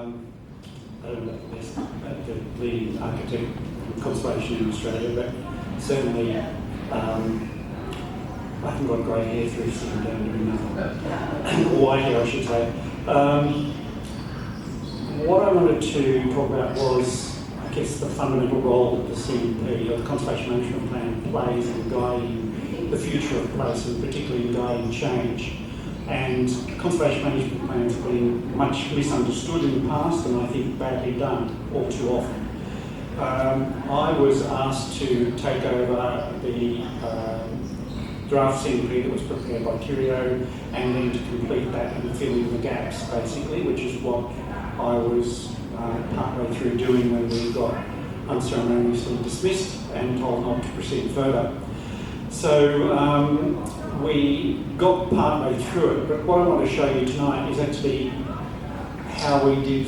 I don't know if the leading architect of conservation in Australia, but certainly I haven't got grey hair through sitting down doing nothing. White hair, I should say. What I wanted to talk about was, I guess, the fundamental role that the CMP, or the Conservation Management Plan, plays in guiding the future of the place, and particularly in guiding change. And conservation management plans have been much misunderstood in the past, and I think badly done all too often. I was asked to take over the draft CMP that was prepared by Curio, and then to complete that and fill in the gaps, basically, which is what I was partway through doing when we got unceremoniously dismissed and told not to proceed further. So we got partway through it, but what I want to show you tonight is actually how we did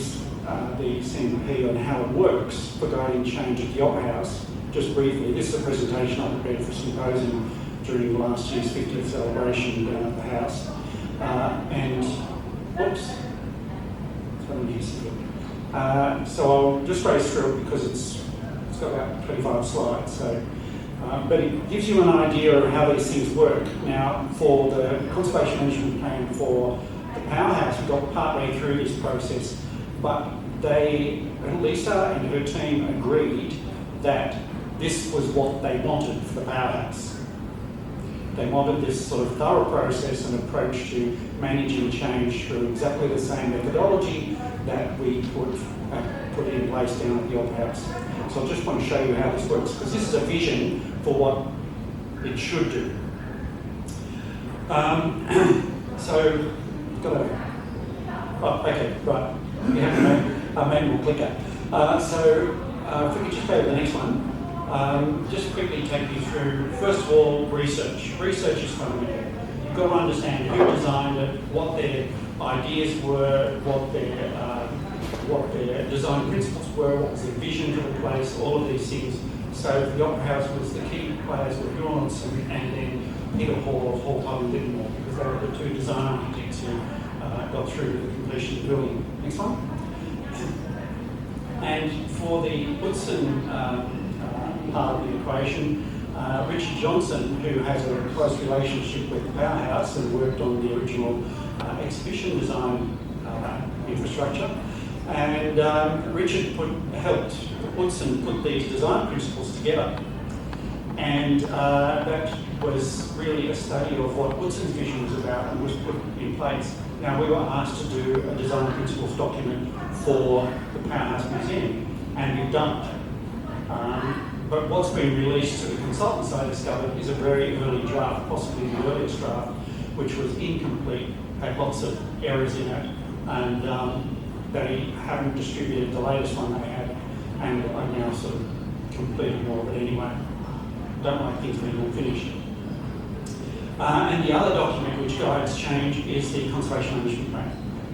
the CMP and how it works for guiding change at the Opera House. Just briefly, this is a presentation I prepared for a symposium during last year's 50th celebration down at the house. So I'll just race through it because it's got about 25 slides. So, but it gives you an idea of how these things work. Now, for the Conservation Management Plan for the powerhouse, we got partway through this process, but Lisa and her team agreed that this was what they wanted for the powerhouse. They wanted this sort of thorough process and approach to managing change through exactly the same methodology that we put in place down at the Opera House. So I just want to show you how this works, because this is a vision for what it should do. We have a manual clicker. If we could just go to the next one. Just quickly take you through, first of all, research. Research is fundamental. You've got to understand who designed it, what their ideas were, what their design principles were, what was their vision for the place, all of these things. So the Opera House was the key players were Rawlinson and then Peter Hall of Hall Club and Livermore, because they were the two design architects who got through to the completion of the building. Next one. And for the Woodson part of the equation, Richard Johnson, who has a close relationship with the powerhouse and worked on the original exhibition design infrastructure, and Richard helped Woodson put these design principles together, and that was really a study of what Woodson's vision was about and was put in place. Now, we were asked to do a design principles document for the Powerhouse Museum, and we've done it. But what's been released to the consultants, I discovered, is a very early draft, possibly the earliest draft, which was incomplete, had lots of errors in it, and they haven't distributed the latest one they had, and I'm now sort of completing all of it anyway. Don't like things being unfinished. And the other document which guides change is the Conservation Management Plan.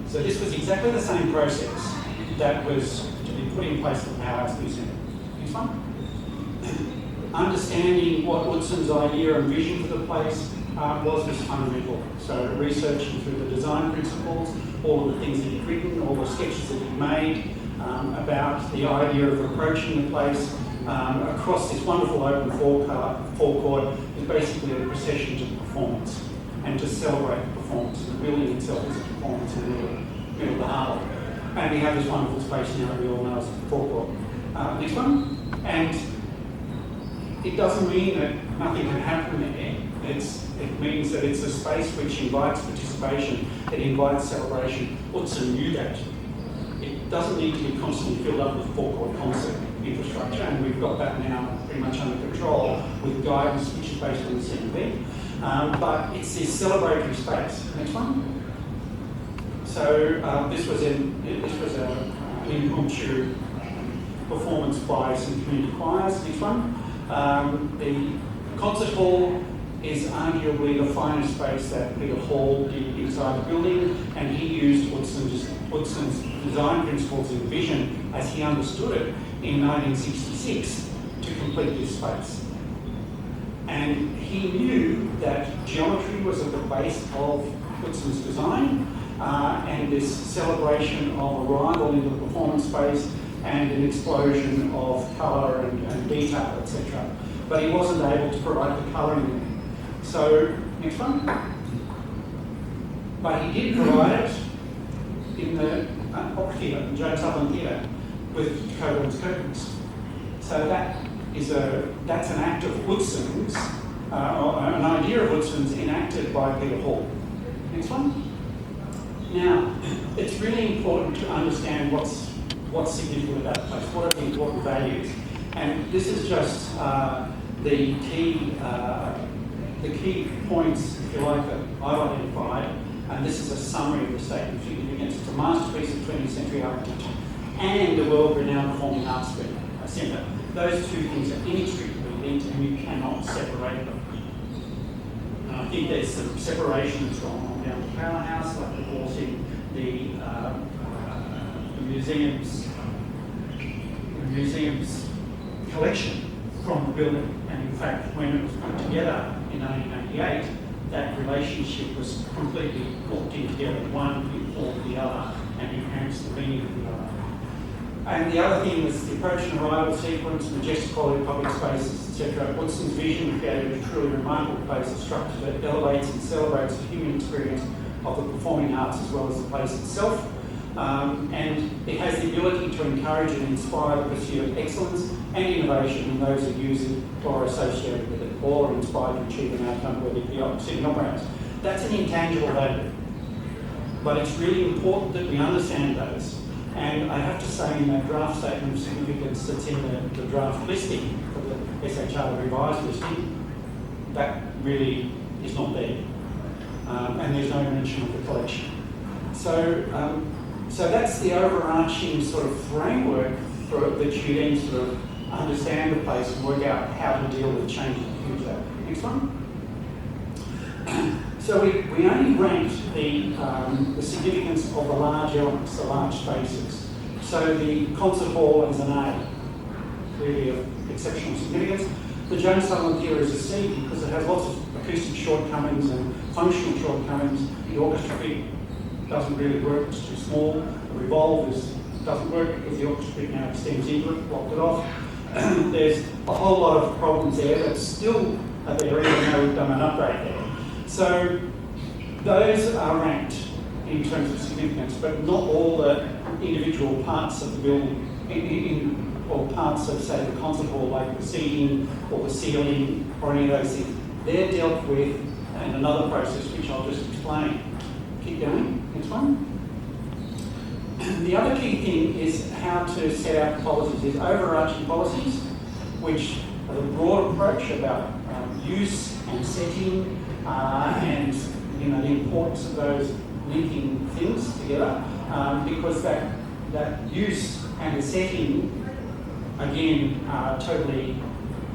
So this was exactly the same process that was to be put in place for the Powerhouse Museum. Next one. Understanding what Woodson's idea and vision for the place was fundamental. So researching through the design principles, all of the things that he'd written, all the sketches that he'd made about the idea of approaching the place across this wonderful open forecourt is basically a procession to performance and to celebrate the performance. The building itself is a performance in the middle of the harbour. And we have this wonderful space now that we all know as the forecourt. Next one. And it doesn't mean that nothing can happen there. It means that it's a space which invites participation, it invites celebration. Woodson knew that. It doesn't need to be constantly filled up with forecourt concert infrastructure, and we've got that now pretty much under control with guidance which is based on the CMP. But it's this celebratory space. Next one. So this was an impromptu performance by some community choirs. Next one. The concert hall is arguably the finest space that Peter Hall did inside the building, and he used Woodson's design principles and vision as he understood it in 1966 to complete this space. And he knew that geometry was at the base of Woodson's design, and this celebration of arrival into the performance space and an explosion of colour and detail, etc. But he wasn't able to provide the colouring there. So, next one. But he did provide it in the opera theatre, the Joan Sutherland Theatre, with Coburn's curtains. So that's an act of Utzon's, or an idea of Utzon's enacted by Peter Hall. Next one. Now, it's really important to understand what's significant about the place, what are the important values. And this is just the key points, if you like, that I've identified. And this is a summary of the statement of significance. It's a masterpiece of 20th century architecture and a world-renowned performing arts centre. Those two things are inextricably linked and you cannot separate them. And I think there's some separation that's gone on down the Powerhouse, like divorcing the museum's collection from the building. And in fact, when it was put together in 1988, that relationship was completely put in together. One informed the other and enhanced the meaning of the other. And the other thing was the approach and arrival sequence, majestic quality of public spaces, etc. Utzon's vision created a truly remarkable place of structure that elevates and celebrates the human experience of the performing arts as well as the place itself. And it has the ability to encourage and inspire the pursuit of excellence and innovation in those who use it or are associated with it, or are inspired to achieve an outcome where the city operates. That's an intangible value. But it's really important that we understand those. And I have to say, in that draft statement of significance that's in the draft listing for the SHR revised listing, that really is not there. And there's no mention of the collection. So that's the overarching sort of framework that you then sort of understand the place and work out how to deal with change in the future. Next one. So we only ranked the significance of the large elements, the large spaces. So the concert hall is an A, clearly of exceptional significance. The Joan Sutherland Theatre is a C because it has lots of acoustic shortcomings and functional shortcomings. The orchestra pit doesn't really work, it's too small. The Revolve doesn't work because the orchestra pit now extends into it, blocked it off. There's a whole lot of problems there that still are there even though we've done an upgrade there. So those are ranked in terms of significance, but not all the individual parts of the building, or parts of, say, the concert hall, like the seating or the ceiling or any of those things. They're dealt with in another process, which I'll just explain. Keep going, next one. The other key thing is how to set out policies. There's overarching policies, which are the broad approach about use and setting, and the importance of those linking things together, because that use and the setting again are totally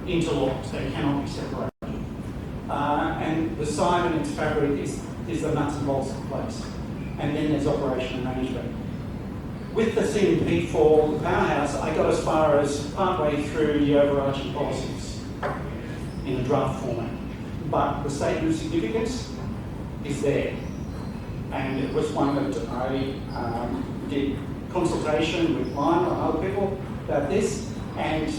interlocked. They cannot be separated. And the sign and its fabric is the nuts and bolts of the place, and then there's operation and management. With the CMP for the Powerhouse, I got as far as partway through the overarching policies in a draft format. But the statement of significance is there. And it was one that I did consultation with Lionel and other people about this, and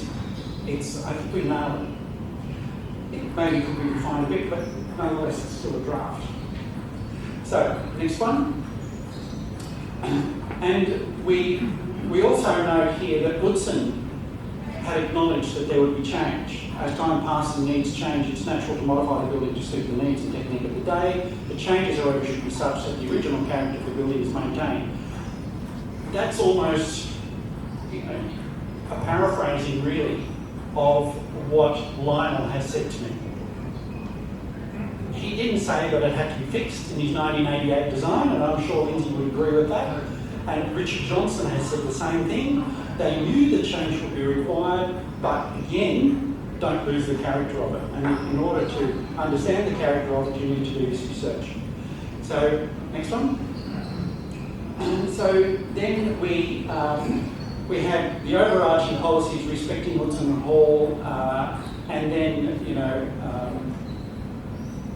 I think we nailed it. It maybe could be refined a bit, but nonetheless it's still a draft. So, next one. And we also note here that Utzon had acknowledged that there would be change. As time passes and needs change, it's natural to modify the building to suit the needs and technique of the day. The changes, however, should be such that the original character of the building is maintained. That's almost a paraphrasing, really, of what Lionel has said to me. He didn't say that it had to be fixed in his 1988 design, and I'm sure Lindsay would agree with that. And Richard Johnson has said the same thing. They knew that change would be required, but again, don't lose the character of it. And in order to understand the character of it, you need to do this research. So, next one. So then we had the overarching policies respecting Utzon Hall, and then,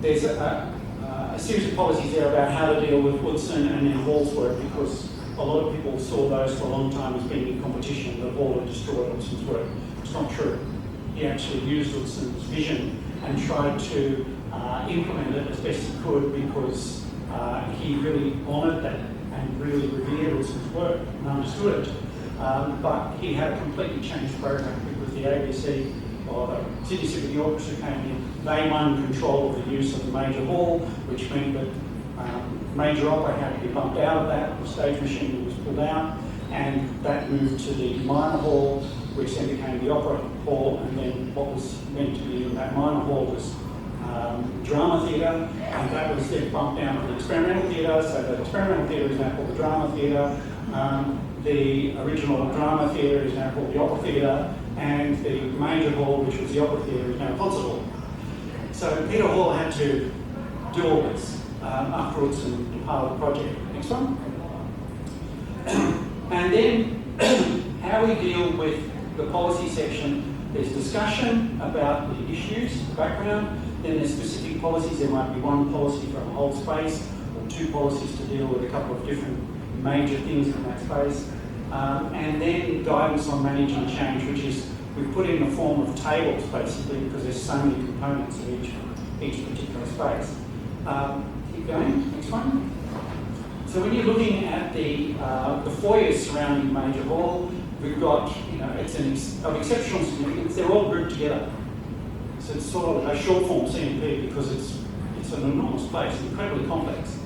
there's a series of policies there about how to deal with Woodson and then Hall's work, because a lot of people saw those for a long time as being in competition, that Hall had destroyed Woodson's work. It's not true. He actually used Woodson's vision and tried to implement it as best he could, because he really honoured that and really revered Woodson's work and understood it. But he had a completely changed program, because the ABC, or the Sydney Symphony Orchestra came in. They won control of the use of the major hall, which meant that major opera had to be bumped out of that, the stage machine was pulled out, and that moved to the minor hall, which then became the opera hall, and then what was meant to be in that minor hall was drama theatre, and that was then bumped down to the experimental theatre, so the experimental theatre is now called the drama theatre, the original drama theatre is now called the opera theatre, and the major hall, which was the opera theatre, is now concert hall. So Peter Hall had to do all this afterwards and part of the project. Next one. And then how we deal with the policy section, there's discussion about the issues, the background, then there's specific policies. There might be one policy for a whole space, or two policies to deal with a couple of different major things in that space. And then guidance on managing change, which is we put in the form of tables basically, because there's so many components of each particular space. Keep going, next one. So when you're looking at the foyers surrounding Major Hall, we've got, it's of exceptional significance. They're all grouped together. So it's sort of a short form CMP, because it's an enormous place, incredibly complex.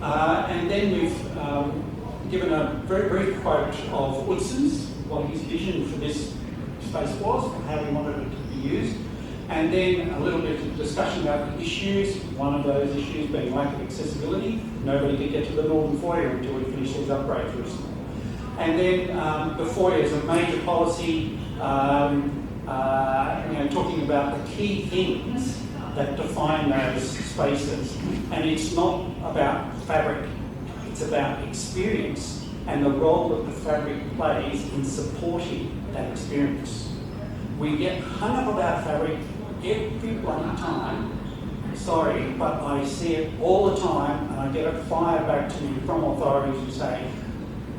And then we've given a very brief quote of Woodson's, what his vision for this space was, and how he wanted it to be used. And then a little bit of discussion about the issues, one of those issues being lack of accessibility. Nobody could get to the northern foyer until we finished these upgrades recently. And then the foyer is a major policy, talking about the key things that define those spaces. And it's not about fabric, it's about experience and the role that the fabric plays in supporting that experience. We get hung up about fabric every bloody time. Sorry, but I see it all the time, and I get it fired back to me from authorities who say,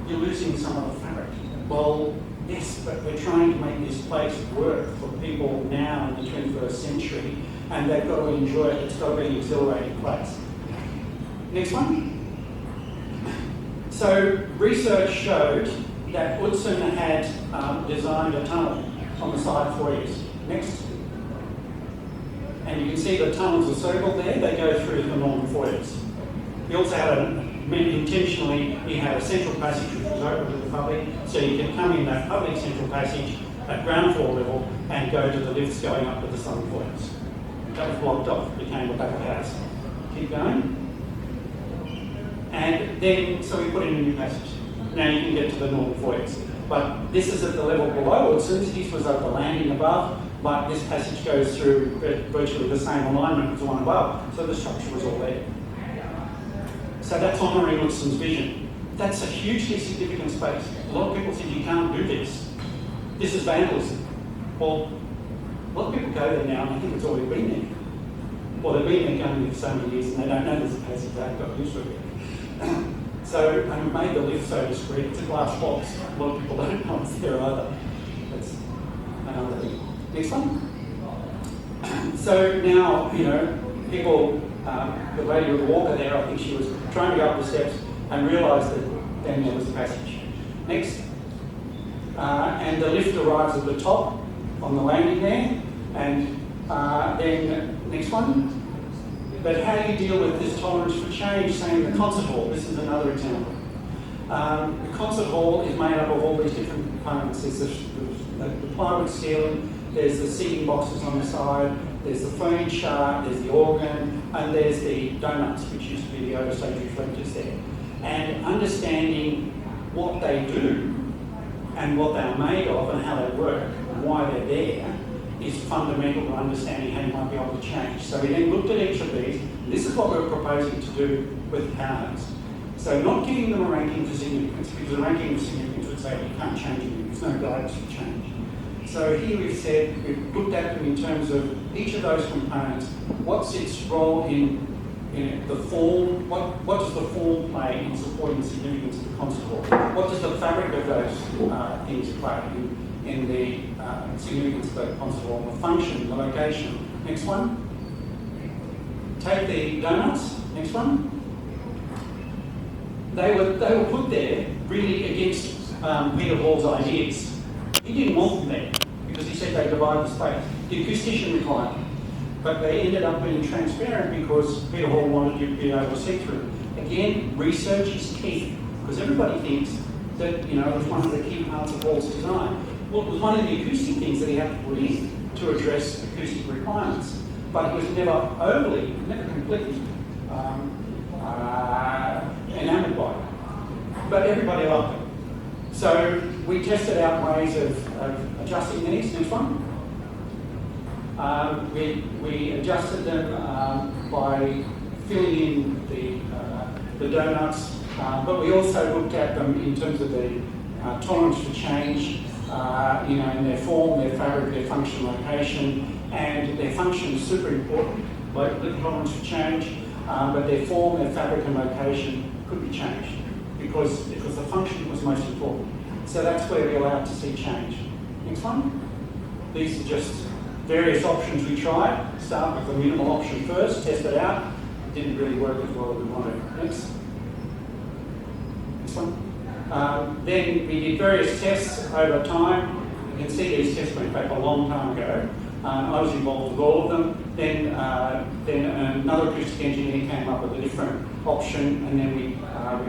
you're losing some of the fabric. Well, yes, but we're trying to make this place work for people now in the 21st century, and they've got to enjoy it. It's got to be an exhilarating place. Next one. So research showed that Woodson had designed a tunnel on the side foyers. Next. And you can see the tunnels are circled there. They go through the northern foyers. He also had intentionally, he had a central passage which was open to the public, so you can come in that public central passage at ground floor level and go to the lifts going up to the southern foyers. That was blocked off, it became the back of the house. Keep going. And then, so we put in a new passage. Now you can get to the northern foyers. But this is at the level below Woodson's. This was at the landing above, but this passage goes through virtually the same alignment as the one above. So the structure was all there. So that's honouring Woodson's vision. That's a hugely significant space. A lot of people think you can't do this. This is vandalism. Well, a lot of people go there now and I think it's already been there. Well, they've been there going for so many years and they don't know there's a passage, they've got used to it. So, and we've made the lift so discreet, it's a glass box. A lot of people don't know it's there either. That's another thing. Next one. So now, people, the lady with the walker there, I think she was trying to go up the steps and realised that then there was a passage. Next. And the lift arrives at the top on the landing there. And then, next one. But how do you deal with this tolerance for change, say in the concert hall? This is another example. The concert hall is made up of all these different components. There's the plywood ceiling, there's the seating boxes on the side, there's the furniture, there's the organ, and there's the donuts, which used to be the overstage reflectors there. And understanding what they do and what they're made of and how they work and why they're there is fundamental to understanding how you might be able to change. So we then looked at each of these. This is what we're proposing to do with powerhouse. So not giving them a ranking for significance, because a ranking of significance would say you can't change anything, there's no guidance for change. So here we've said, we've looked at them in terms of each of those components, what's its role in the form, what does the form play in supporting the significance of the concert hall? What does the fabric of those things play in the significance of the concert hall? The function, the location. Next one. Take the donuts. Next one. They were put there really against Peter Hall's ideas. He didn't want them there because he said they divide the space. The acoustician required them. But they ended up being transparent because Peter Hall wanted you to be able to see through. Again, research is key because everybody thinks that it was one of the key parts of Hall's design. Well, it was one of the acoustic things that he had to put in to address acoustic requirements. But he was never completely enamoured by it. But everybody liked it. So we tested out ways of adjusting these. Next one. We adjusted them by filling in the donuts, but we also looked at them in terms of the tolerance for change, in their form, their fabric, their function, location, and their function is super important, like the tolerance for change, but their form, their fabric and location could be changed because the function was most important. So that's where we allowed to see change. Next one. These are just various options we tried. Start with the minimal option first, test it out. It didn't really work as well as we wanted. Next. This one. Then we did various tests over time. You can see these tests went back a long time ago. I was involved with all of them. Then another acoustic engineer came up with a different option, and then we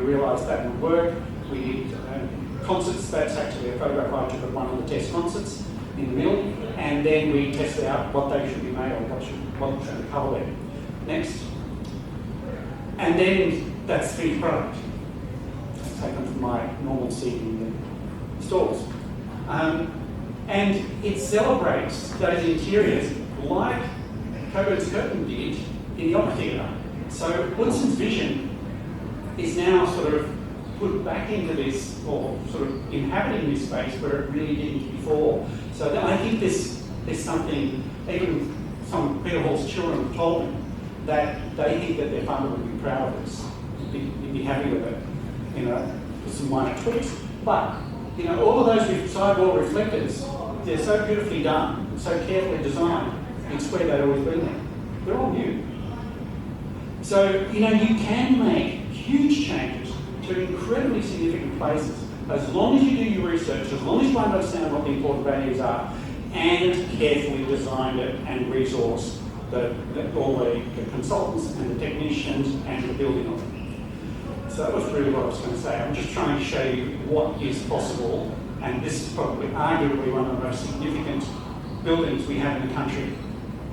realised that would work. We did concerts. That's actually a photograph I took of one of the test concerts in the middle, and then we tested out what they should be made of, what should be covered in. Next. And then that's the finished product. It's taken from my normal seating in the stores. And it celebrates those interiors like Coburn's Curtain did in the opera theatre. So Woodson's vision is now sort of put back into this, or sort of inhabiting this space where it really didn't before. So I think there's something, even some Peter Hall's children have told me, that they think that their father would be proud of this, he'd be happy with it, with some minor tweaks. But, all of those sidewall reflectors, they're so beautifully done, so carefully designed, it's where they'd always been there. They're all new. So, you can make huge changes to incredibly significant places as long as you do your research, as long as you understand what the important values are, and carefully design it and resource all the consultants and the technicians and the building of it. So that was really what I was going to say. I'm just trying to show you what is possible, and this is probably arguably one of the most significant buildings we have in the country,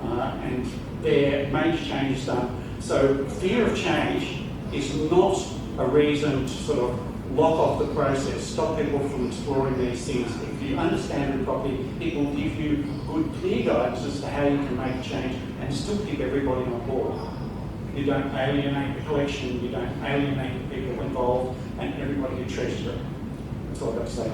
and there are major changes done. So fear of change is not a reason to sort of lock off the process, stop people from exploring these things. If you understand it properly, it will give you good, clear guidance as to how you can make change and still keep everybody on board. You don't alienate the collection, you don't alienate the people involved, and everybody who treasures it. That's all I've got to say.